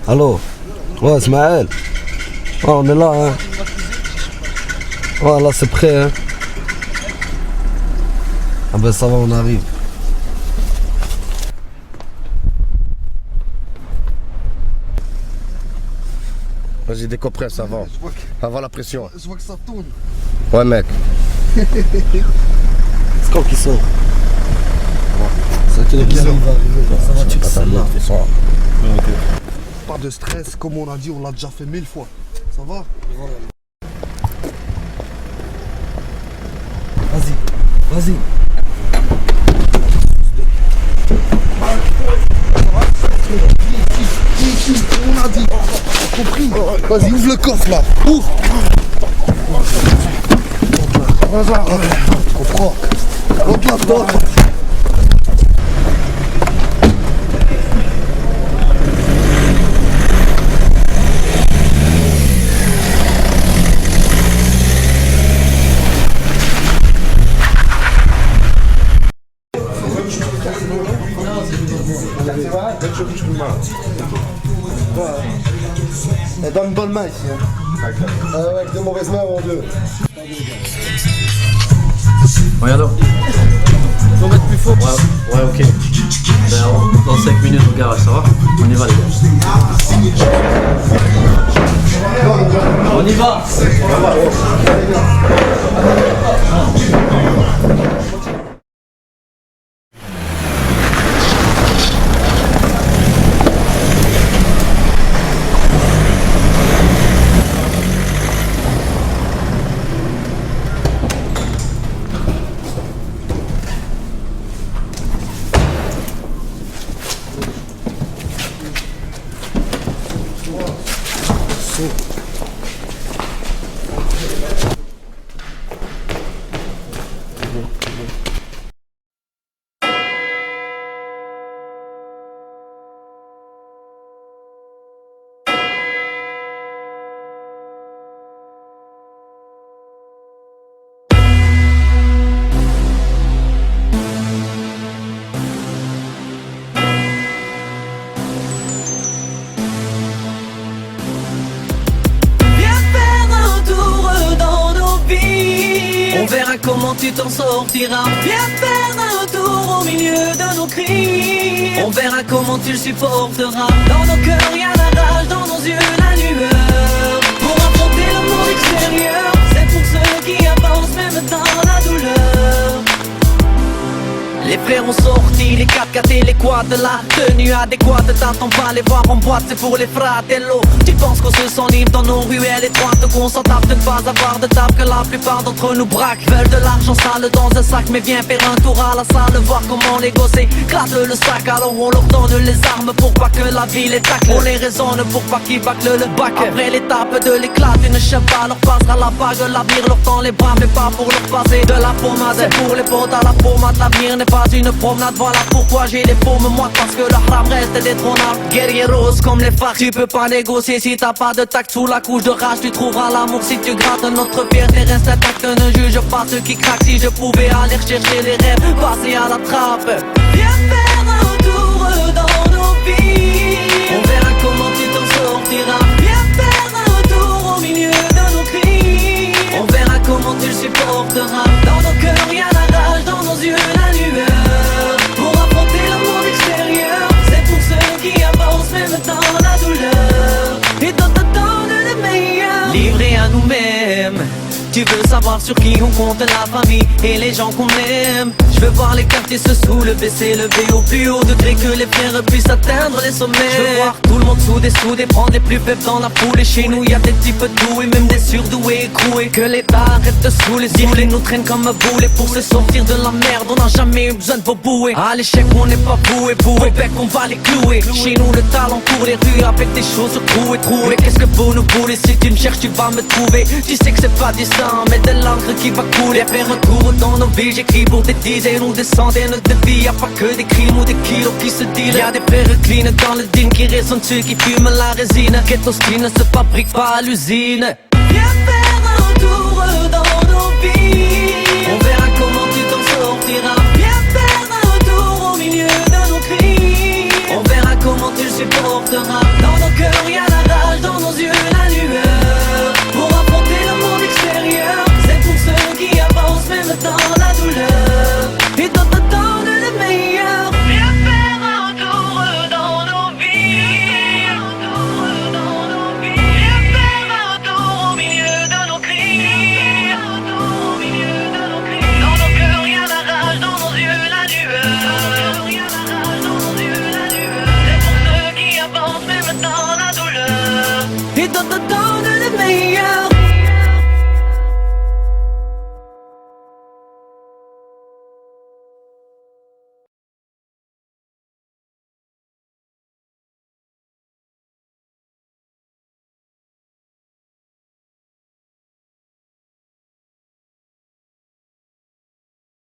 Allô? Ouais, Ismaël. Ouais, on est là, hein. Ouais, là, c'est prêt, hein. Ah ben, ça va, on arrive. Vas-y, décompresse avant. Avant la pression. Je vois que ça tourne. Ouais, mec. C'est quand qu'ils sont? C'est qui va arriver. Ça va, tu que celle-là. Pas de stress, comme on a dit, on l'a déjà fait 1000 fois. Ça va? Vas-y, vas-y. On a dit. Compris? Vas-y, ouvre le coffre là. Ouvre. Comprends. Hop là-dedans. Elle donne une bonne main ici. Hein. Ah ouais, avec deux mauvaises mains en deux. Regarde. Faut mettre plus fort. Ouais, ok. Ben, dans 5 minutes au garage, ça va? On y va les gars. On y va. Comment tu t'en sortiras? Viens faire un tour au milieu de nos cris. On verra comment tu le supporteras. Dans nos cœurs y'a la rage, dans nos yeux la lueur. Pour affronter le monde extérieur. C'est pour ceux qui avancent même dans la douleur. Les frères ont sorti les 4x4 et les quads. La tenue adéquate, t'attends pas les voir en boîte, c'est pour les fratello. Tu penses qu'on se s'enivre dans nos ruelles étroites, qu'on s'en tape de ne pas avoir de table, que la plupart d'entre nous braquent. Veulent de l'argent sale dans un sac, mais viens faire un tour à la salle, voir comment les gosses éclatent le sac. Alors on leur donne les armes pour pas que la ville les tacle. On les raisonne pour pas qu'ils bâclent le bac. Après l'étape de l'éclat, une cheval leur passera la bague. L'avenir leur tend les bras, mais pas pour leur passer de la pommade. C'est pour les potes à la pommade, l'avenir n'est pas une promenade. Voilà pourquoi j'ai les paumes moites, parce que le haram reste détrônable. Guerrieros comme les phares, tu peux pas négocier si t'as pas de tact. Sous la couche de rage tu trouveras l'amour si tu grattes. Notre fierté reste intacte, ne juge pas ceux qui craquent. Si je pouvais aller chercher les rêves, passer à la trappe. Viens faire un tour dans nos vies. On verra comment tu t'en sortiras. Viens faire un tour au milieu de nos cris. On verra comment tu le supporteras. Dans nos cœurs y'a la rage, dans nos yeux la lueur. Pour affronter le monde extérieur. C'est pour ceux qui avancent même dans la douleur. Et dans le meilleur. Livrés à nous-mêmes. Tu veux savoir sur qui on compte, la famille et les gens qu'on aime. Je veux voir les quartiers se soulever, s'élever au plus haut degré, que les frères puissent atteindre les sommets. Je veux voir tout le monde soudé, prendre des plus faibles dans la foule. Et chez nous y'a des types doués, même des surdoués écroués. Que l'État arrête de saouler, siffler nous traîne comme un boulet. Pour se sortir de la merde, on n'a jamais eu besoin de vos bouées. À l'échec on n'est pas boué, au bec on va les clouer. Chez nous le talent court les rues avec des chaussures trouées. Qu'est-ce que vous nous voulez? Si tu me cherches tu vas me trouver. Tu sais que c'est pas du sang mais de l'encre qui va couler. Faire un tour dans nos vies, j'écris pour des dizaines ou des centaines de vies. Y'a pas que des crimes ou des kilos qui se dealent. Y'a des frères clean dans le din qui résonnent, ceux qui fument la résine. Ketoskin ne se fabrique pas à l'usine.